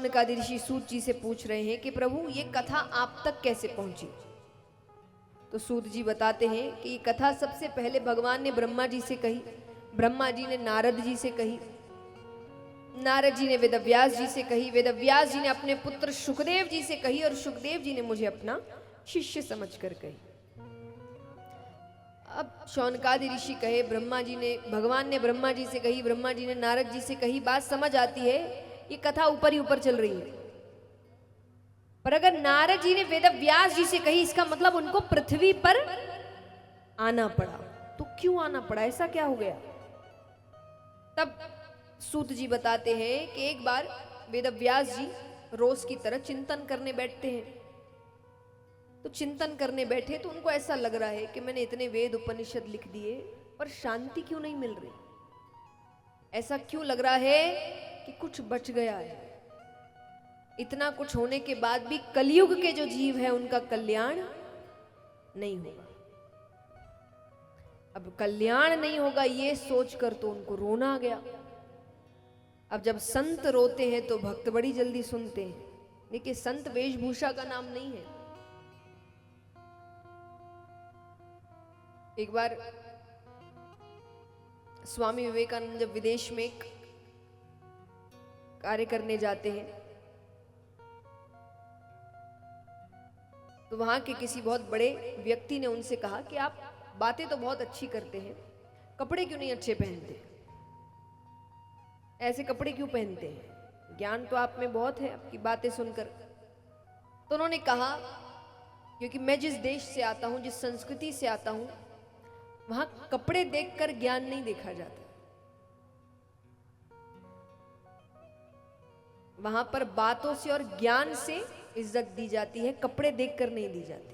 शौनकादि ऋषि सूत जी से पूछ रहे हैं कि प्रभु ये कथा आप तक कैसे पहुंची। तो सूत जी बताते हैं कि ये कथा सबसे पहले भगवान ने ब्रह्मा जी से कही, ब्रह्मा जी ने नारद जी से कही, नारद जी ने वेदव्यास जी से कही, वेदव्यास जी ने अपने पुत्र सुखदेव जी से कही और सुखदेव जी ने मुझे अपना शिष्य समझकर कही। अब शौनकादि ऋषि कहे, ब्रह्मा जी ने, भगवान ने ब्रह्मा जी से कही, ब्रह्मा जी ने नारद जी से कही, बात समझ आती है, ये कथा ऊपर ही ऊपर चल रही है। पर अगर नारद जी ने वेदव्यास जी से कही, इसका मतलब उनको पृथ्वी पर आना पड़ा। तो क्यों आना पड़ा, ऐसा क्या हो गया? तब सूत जी बताते हैं कि एक बार वेदव्यास जी रोज की तरह चिंतन करने बैठते हैं। तो चिंतन करने बैठे तो उनको ऐसा लग रहा है कि मैंने इतने वेद उपनिषद लिख दिए पर शांति क्यों नहीं मिल रही। ऐसा क्यों लग रहा है कि कुछ बच गया है। इतना कुछ होने के बाद भी कलयुग के जो जीव है उनका कल्याण नहीं होगा। अब कल्याण नहीं होगा ये सोचकर तो उनको रोना आ गया। अब जब संत रोते हैं तो भक्त बड़ी जल्दी सुनते हैं। देखिए, संत वेशभूषा का नाम नहीं है। एक बार स्वामी विवेकानंद जब विदेश में कार्य करने जाते हैं तो वहां के किसी बहुत बड़े व्यक्ति ने उनसे कहा कि आप बातें तो बहुत अच्छी करते हैं, कपड़े क्यों नहीं अच्छे पहनते, ऐसे कपड़े क्यों पहनते हैं, ज्ञान तो आप में बहुत है आपकी बातें सुनकर। तो उन्होंने कहा, क्योंकि मैं जिस देश से आता हूं, जिस संस्कृति से आता हूं, वहां कपड़े देखकर ज्ञान नहीं देखा जाता, वहां पर बातों से और ज्ञान से इज्जत दी जाती है, कपड़े देखकर नहीं दी जाती।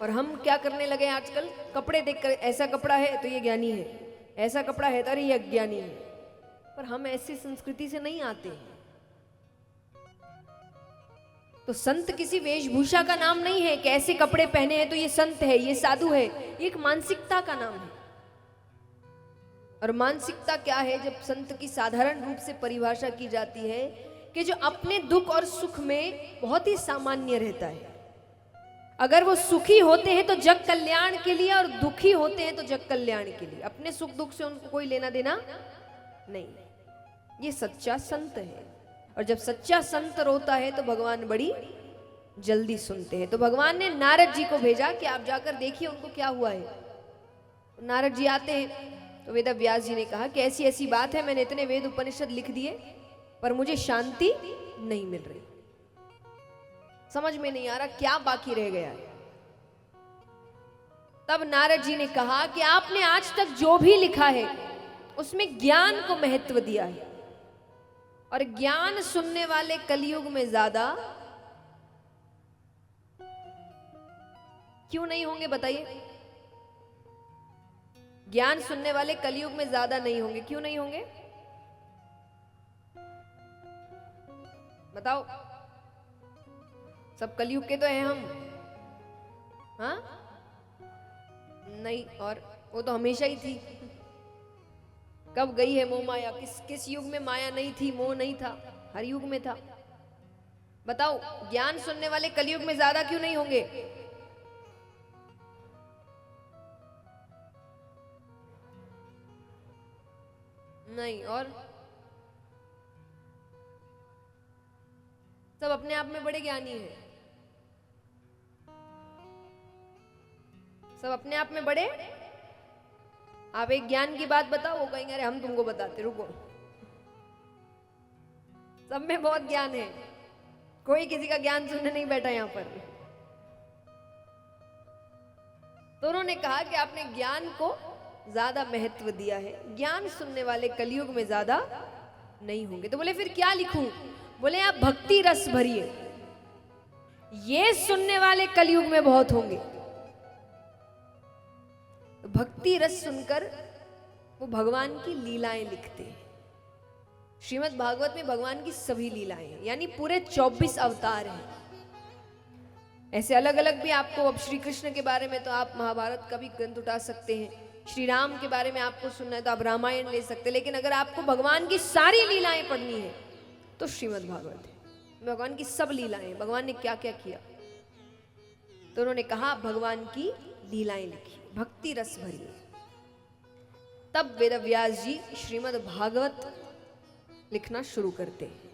और हम क्या करने लगे आजकल, कपड़े देखकर, ऐसा कपड़ा है तो ये ज्ञानी है, ऐसा कपड़ा है तो अरे ये अज्ञानी है। पर हम ऐसी संस्कृति से नहीं आते हैं। तो संत किसी वेशभूषा का नाम नहीं है कि ऐसे कपड़े पहने हैं तो ये संत है, ये साधु है। ये एक मानसिकता का नाम है। और मानसिकता क्या है, जब संत की साधारण रूप से परिभाषा की जाती है कि जो अपने दुख और सुख में बहुत ही सामान्य रहता है। अगर वो सुखी होते हैं तो जग कल्याण के लिए, और दुखी होते हैं तो जग कल्याण के लिए। अपने सुख दुख से उनको कोई लेना देना नहीं। ये सच्चा संत है। और जब सच्चा संत रोता है तो भगवान बड़ी जल्दी सुनते हैं। तो भगवान ने नारद जी को भेजा कि आप जाकर देखिए उनको क्या हुआ है। नारद जी आते हैं तो वेदव्यास जी ने कहा कि ऐसी ऐसी बात है, मैंने इतने वेद उपनिषद लिख दिए पर मुझे शांति नहीं मिल रही, समझ में नहीं आ रहा क्या बाकी रह गया है। तब नारद जी ने कहा कि आपने आज तक जो भी लिखा है उसमें ज्ञान को महत्व दिया है, और ज्ञान सुनने वाले कलयुग में ज्यादा क्यों नहीं होंगे बताइए। ज्ञान सुनने वाले कलयुग में ज्यादा नहीं होंगे, क्यों नहीं होंगे बताओ। सब कलयुग के तो हैं हम, हाँ नहीं, और वो तो हमेशा ही थी। कब गई है मोह माया, किस युग में माया नहीं थी, मोह नहीं था, हर युग में था। बताओ, ज्ञान सुनने वाले कलयुग में ज्यादा क्यों नहीं होंगे। नहीं, और सब अपने आप में बड़े ज्ञानी हैं, सब अपने आप में बड़े। आप एक ज्ञान की बात बताओ, वो कहेंगे अरे हम तुमको बताते, रुको। सब में बहुत ज्ञान है, कोई किसी का ज्ञान सुनने नहीं बैठा यहां पर। तो उन्होंने कहा कि आपने ज्ञान को ज्यादा महत्व दिया है, ज्ञान सुनने वाले कलयुग में ज्यादा नहीं होंगे। तो बोले फिर क्या लिखूं। बोले आप भक्ति रस भरिए, ये सुनने वाले कलयुग में बहुत होंगे। तो भक्ति रस सुनकर वो भगवान की लीलाएं लिखते हैं। श्रीमद् भागवत में भगवान की सभी लीलाएं हैं, यानी पूरे 24 अवतार हैं। ऐसे अलग अलग भी आपको, अब श्री कृष्ण के बारे में तो आप महाभारत का भी ग्रंथ उठा सकते हैं, श्री राम के बारे में आपको सुनना है तो आप रामायण ले सकते हैं, लेकिन अगर आपको भगवान की सारी लीलाएं पढ़नी है तो श्रीमद् भागवत है। भगवान की सब लीलाएं, भगवान ने क्या क्या किया, तो उन्होंने कहा भगवान की लीलाएं लिखी, भक्ति रस भरी। तब वेद व्यास जी श्रीमद् भागवत लिखना शुरू करते हैं।